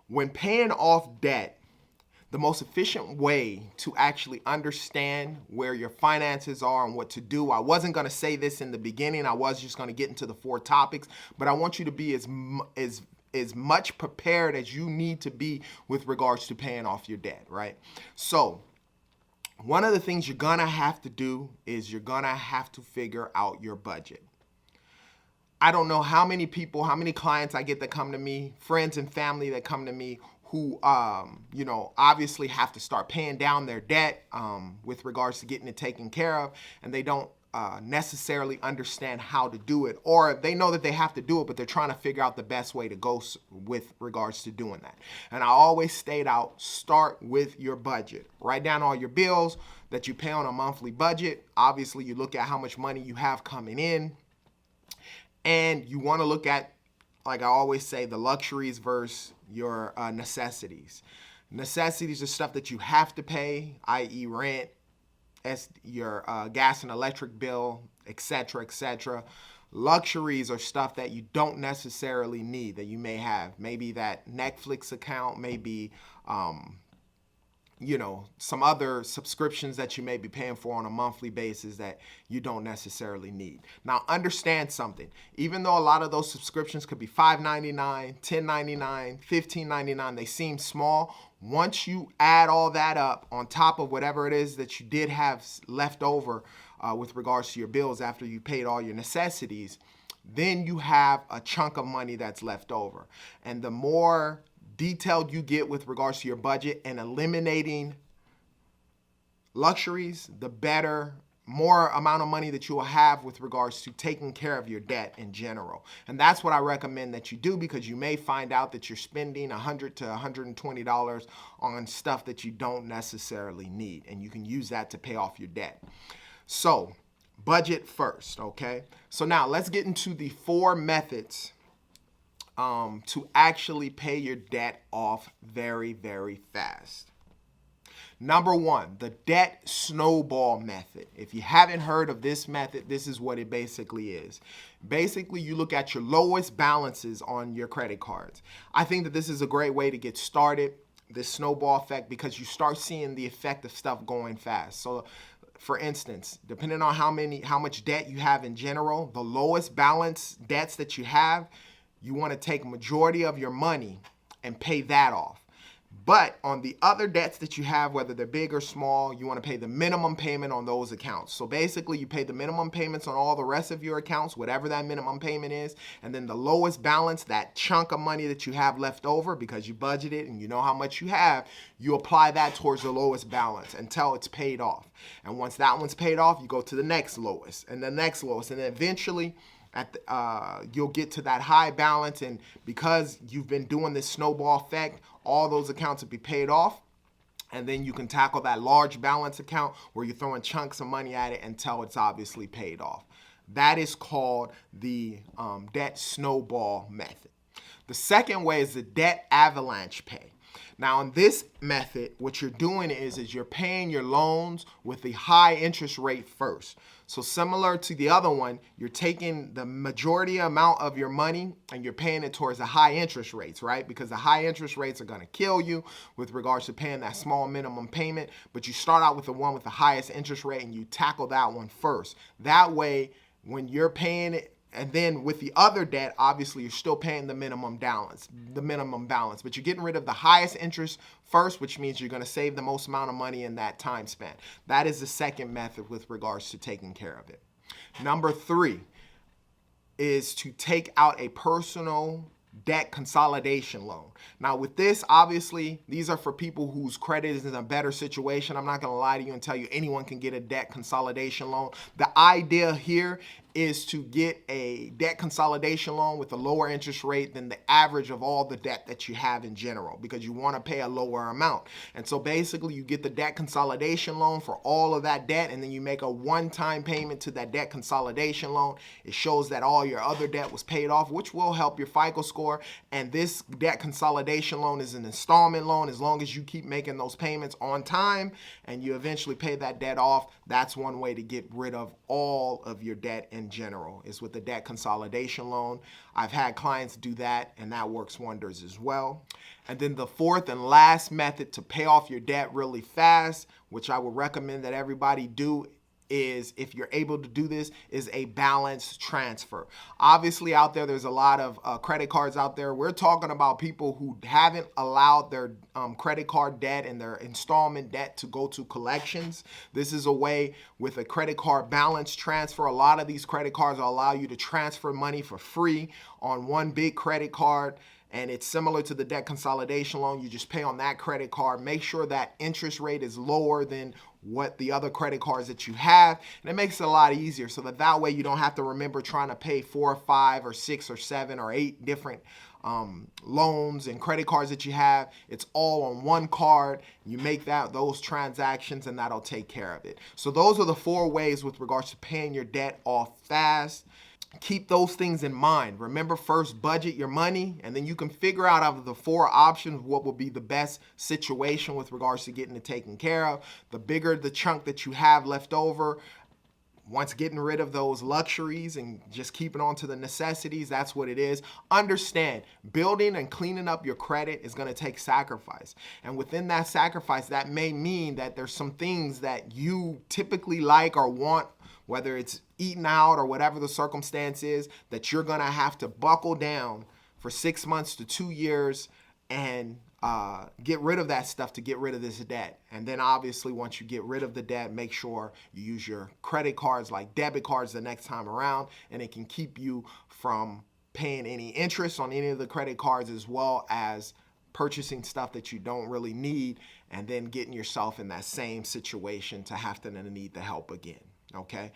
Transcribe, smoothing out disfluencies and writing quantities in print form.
When paying off debt, the most efficient way to actually understand where your finances are and what to do. I wasn't going to say this in the beginning. I was just going to get into the 4 topics, but I want you to be as much prepared as you need to be with regards to paying off your debt, right? So, one of the things you're going to have to do is you're going to have to figure out your budget. I don't know how many people, how many clients I get that come to me, friends and family that come to me who, obviously have to start paying down their debt with regards to getting it taken care of, and they don't necessarily understand how to do it, or they know that they have to do it, but they're trying to figure out the best way to go with regards to doing that. And I always start with your budget. Write down all your bills that you pay on a monthly budget. Obviously, you look at how much money you have coming in, and you want to look at, like I always say, the luxuries versus your necessities. Necessities are stuff that you have to pay, i.e. rent, your gas and electric bill, etc., etc. Luxuries are stuff that you don't necessarily need, that you may have. Maybe that Netflix account, maybe some other subscriptions that you may be paying for on a monthly basis that you don't necessarily need. Now, understand something. Even though a lot of those subscriptions could be $5.99, $10.99, $15.99, they seem small. Once you add all that up on top of whatever it is that you did have left over with regards to your bills after you paid all your necessities, then you have a chunk of money that's left over. And the more detailed you get with regards to your budget and eliminating luxuries, the better, more amount of money that you will have with regards to taking care of your debt in general. And that's what I recommend that you do, because you may find out that you're spending $100 to $120 on stuff that you don't necessarily need, and you can use that to pay off your debt. So, budget first, okay? So now let's get into the 4 methods to actually pay your debt off very, very fast. Number 1, the debt snowball method. If you haven't heard of this method, this is what it basically is. Basically, you look at your lowest balances on your credit cards. I think that this is a great way to get started, this snowball effect, because you start seeing the effect of stuff going fast. So, for instance, depending on how much debt you have in general, the lowest balance debts that you have, you want to take a majority of your money and pay that off. But on the other debts that you have, whether they're big or small, you want to pay the minimum payment on those accounts. So basically, you pay the minimum payments on all the rest of your accounts, whatever that minimum payment is, and then the lowest balance, that chunk of money that you have left over because you budgeted and you know how much you have, you apply that towards the lowest balance until it's paid off. And once that one's paid off, you go to the next lowest and the next lowest, and then eventually you'll get to that high balance, and because you've been doing this snowball effect, all those accounts will be paid off, and then you can tackle that large balance account where you're throwing chunks of money at it until it's obviously paid off. That is called the debt snowball method. The second way is the debt avalanche pay. Now, in this method, what you're doing is you're paying your loans with the high interest rate first. So similar to the other one, you're taking the majority amount of your money and you're paying it towards the high interest rates, right? Because the high interest rates are going to kill you with regards to paying that small minimum payment. But you start out with the one with the highest interest rate and you tackle that one first. That way, when you're paying it, and then with the other debt, obviously you're still paying the minimum balance, but you're getting rid of the highest interest first, which means you're going to save the most amount of money in that time span. That is the second method with regards to taking care of it. Number 3 is to take out a personal debt consolidation loan. Now with this, obviously, these are for people whose credit is in a better situation. I'm not going to lie to you and tell you anyone can get a debt consolidation loan. The idea here is to get a debt consolidation loan with a lower interest rate than the average of all the debt that you have in general, because you want to pay a lower amount. And so basically you get the debt consolidation loan for all of that debt, and then you make a one-time payment to that debt consolidation loan. It shows that all your other debt was paid off, which will help your FICO score. And this debt consolidation loan is an installment loan. As long as you keep making those payments on time and you eventually pay that debt off, that's one way to get rid of all of your debt in in general, is with the debt consolidation loan. I've had clients do that, and that works wonders as well. And then the fourth and last method to pay off your debt really fast, which I would recommend that everybody do, is, if you're able to do this, is a balance transfer. Obviously out there's a lot of credit cards out there. We're talking about people who haven't allowed their credit card debt and their installment debt to go to collections. This is a way with a credit card balance transfer. A lot of these credit cards will allow you to transfer money for free on one big credit card. And it's similar to the debt consolidation loan. You just pay on that credit card. Make sure that interest rate is lower than what the other credit cards that you have. And it makes it a lot easier so that way you don't have to remember trying to pay 4 or 5 or 6 or 7 or 8 different loans and credit cards that you have. It's all on one card. You make those transactions, and that'll take care of it. So those are the 4 ways with regards to paying your debt off fast. Keep those things in mind. Remember, first budget your money, and then you can figure out of the 4 options what will be the best situation with regards to getting it taken care of. The bigger the chunk that you have left over, once getting rid of those luxuries and just keeping on to the necessities, that's what it is. Understand, building and cleaning up your credit is going to take sacrifice. And within that sacrifice, that may mean that there's some things that you typically like or want, whether it's eating out or whatever the circumstance is, that you're going to have to buckle down for 6 months to 2 years and get rid of that stuff to get rid of this debt. And then obviously once you get rid of the debt, make sure you use your credit cards like debit cards the next time around, and it can keep you from paying any interest on any of the credit cards, as well as purchasing stuff that you don't really need and then getting yourself in that same situation to have to need the help again. Okay,